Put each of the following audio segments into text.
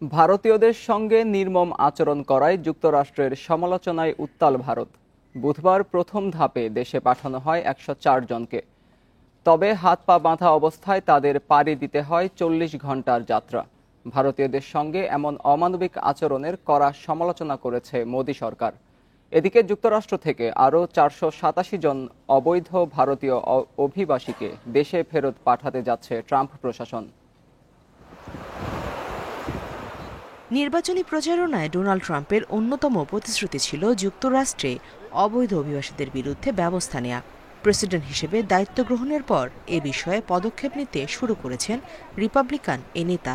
ভারতীয়দের সঙ্গে নির্মম আচরণ করায় যুক্তরাষ্ট্রের সমালোচনায় উত্তাল ভারত। বুধবার প্রথম ধাপে দেশে পাঠানো হয় ১০৪ জনকে। তবে হাত পা বাঁধা অবস্থায় তাদের পাড়ি দিতে হয় ৪০ ঘন্টার যাত্রা। ভারতীয়দের সঙ্গে এমন অমানবিক আচরণের কড়া সমালোচনা করেছে মোদি সরকার। এদিকে যুক্তরাষ্ট্র থেকে আরও ৪৮৭ জন অবৈধ ভারতীয় অভিবাসীকে দেশে ফেরত পাঠাতে যাচ্ছে ট্রাম্প প্রশাসন। নির্বাচনী প্রচারণায় ডোনাল্ড ট্রাম্পের অন্যতম প্রতিশ্রুতি ছিল যুক্তরাষ্ট্রে অবৈধ অভিবাসীদের বিরুদ্ধে ব্যবস্থা নেওয়া। প্রেসিডেন্ট হিসেবে দায়িত্ব গ্রহণের পর এ বিষয়ে পদক্ষেপ নিতে শুরু করেছেন রিপাবলিকান এ নেতা।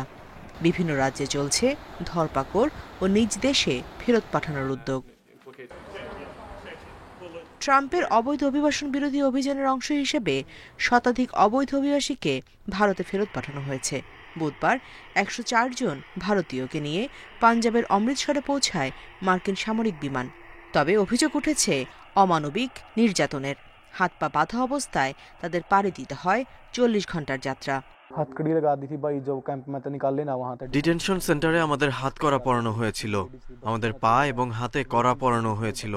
বিভিন্ন রাজ্যে চলছে ধরপাকড় ও নিজ দেশে ফেরত পাঠানোর উদ্যোগ। ট্রাম্পের অবৈধ অভিবাসন বিরোধী অভিযানের অংশ হিসেবে শতাধিক অবৈধ অভিবাসীকে ভারতে ফেরত পাঠানো হয়েছে। বুধবার ১০৪ জন ভারতীয়কে নিয়ে পাঞ্জাবের অমৃতসরে পৌঁছায় মার্কিন সামরিক বিমান। তবে অভিযোগ উঠেছে অমানবিক নির্যাতনের। হাত পা বাঁধা অবস্থায় তাদের পাড়ি দিতে হয় ৪০ ঘন্টার যাত্রা। ডিটেনশন সেন্টারে আমাদের হাত কড়া পরানো হয়েছিল, আমাদের পা এবং হাতে কড়া পরানো হয়েছিল,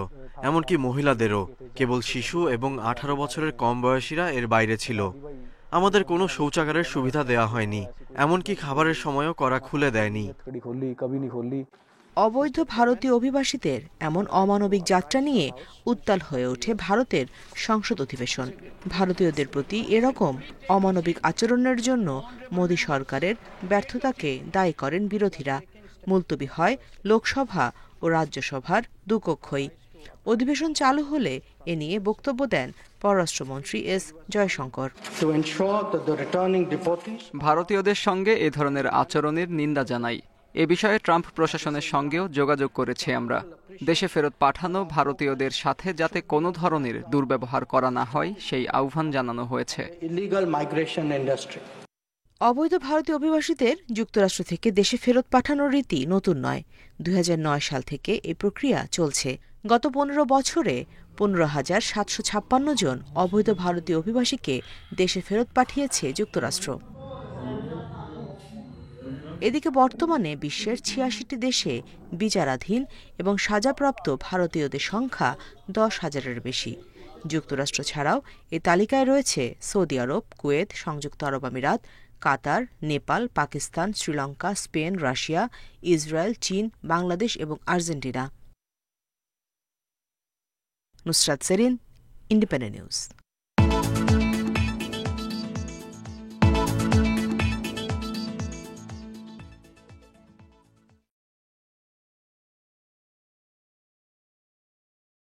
এমনকি মহিলাদেরও। কেবল শিশু এবং ১৮ বছরের কম বয়সীরা এর বাইরে ছিল। আমাদের কোনো শৌচাগারের সুবিধা দেওয়া হয়নি, এমনকি খাবারের সময়ও কড়া খুলে দেয়নি। অবৈধ ভারতীয় অভিবাসীদের এমন অমানবিক যাত্রা নিয়ে উত্তাল হয়ে ওঠে ভারতের সংসদ অধিবেশন। ভারতীয়দের প্রতি এরকম অমানবিক আচরণের জন্য মোদি সরকারের ব্যর্থতাকে দায়ী করেন বিরোধীরা। মুলতবি হয় লোকসভা ও রাজ্যসভার দুকক্ষই। অধিবেশন চালু হলে এ নিয়ে বক্তব্য দেন পররাষ্ট্রমন্ত্রী এস জয়শঙ্কর। ভারতীয়দের সঙ্গে এ ধরনের আচরণের নিন্দা জানাই। এ বিষয়ে ট্রাম্প প্রশাসনের সঙ্গেও যোগাযোগ করেছি আমরা। দেশে ফেরত পাঠানো ভারতীয়দের সাথে যাতে কোনো ধরনের দুর্ব্যবহার করা না হয় সেই আহ্বান জানানো হয়েছে। অবৈধ ভারতীয় অভিবাসীদের যুক্তরাষ্ট্র থেকে দেশে ফেরত পাঠানোর রীতি নতুন নয়। ২০০৯ সাল থেকে এই প্রক্রিয়া চলছে। গত ১৫ বছরে ১৫,৭৫৬ জন অবৈধ ভারতীয় অভিবাসীকে দেশে ফেরত পাঠিয়েছে যুক্তরাষ্ট্র। এদিকে বর্তমানে বিশ্বের ৮৬টি দেশে বিচারাধীন এবং সাজাপ্রাপ্ত ভারতীয়দের সংখ্যা ১০,০০০-এর বেশি। যুক্তরাষ্ট্র ছাড়াও এ তালিকায় রয়েছে সৌদি আরব, কুয়েত, সংযুক্ত আরব আমিরাত, Qatar, Nepal, Pakistan, Sri Lanka, Spain, Russia, Israel, চীন, বাংলাদেশ এবং Argentina. Nusrat Serin, Independent news.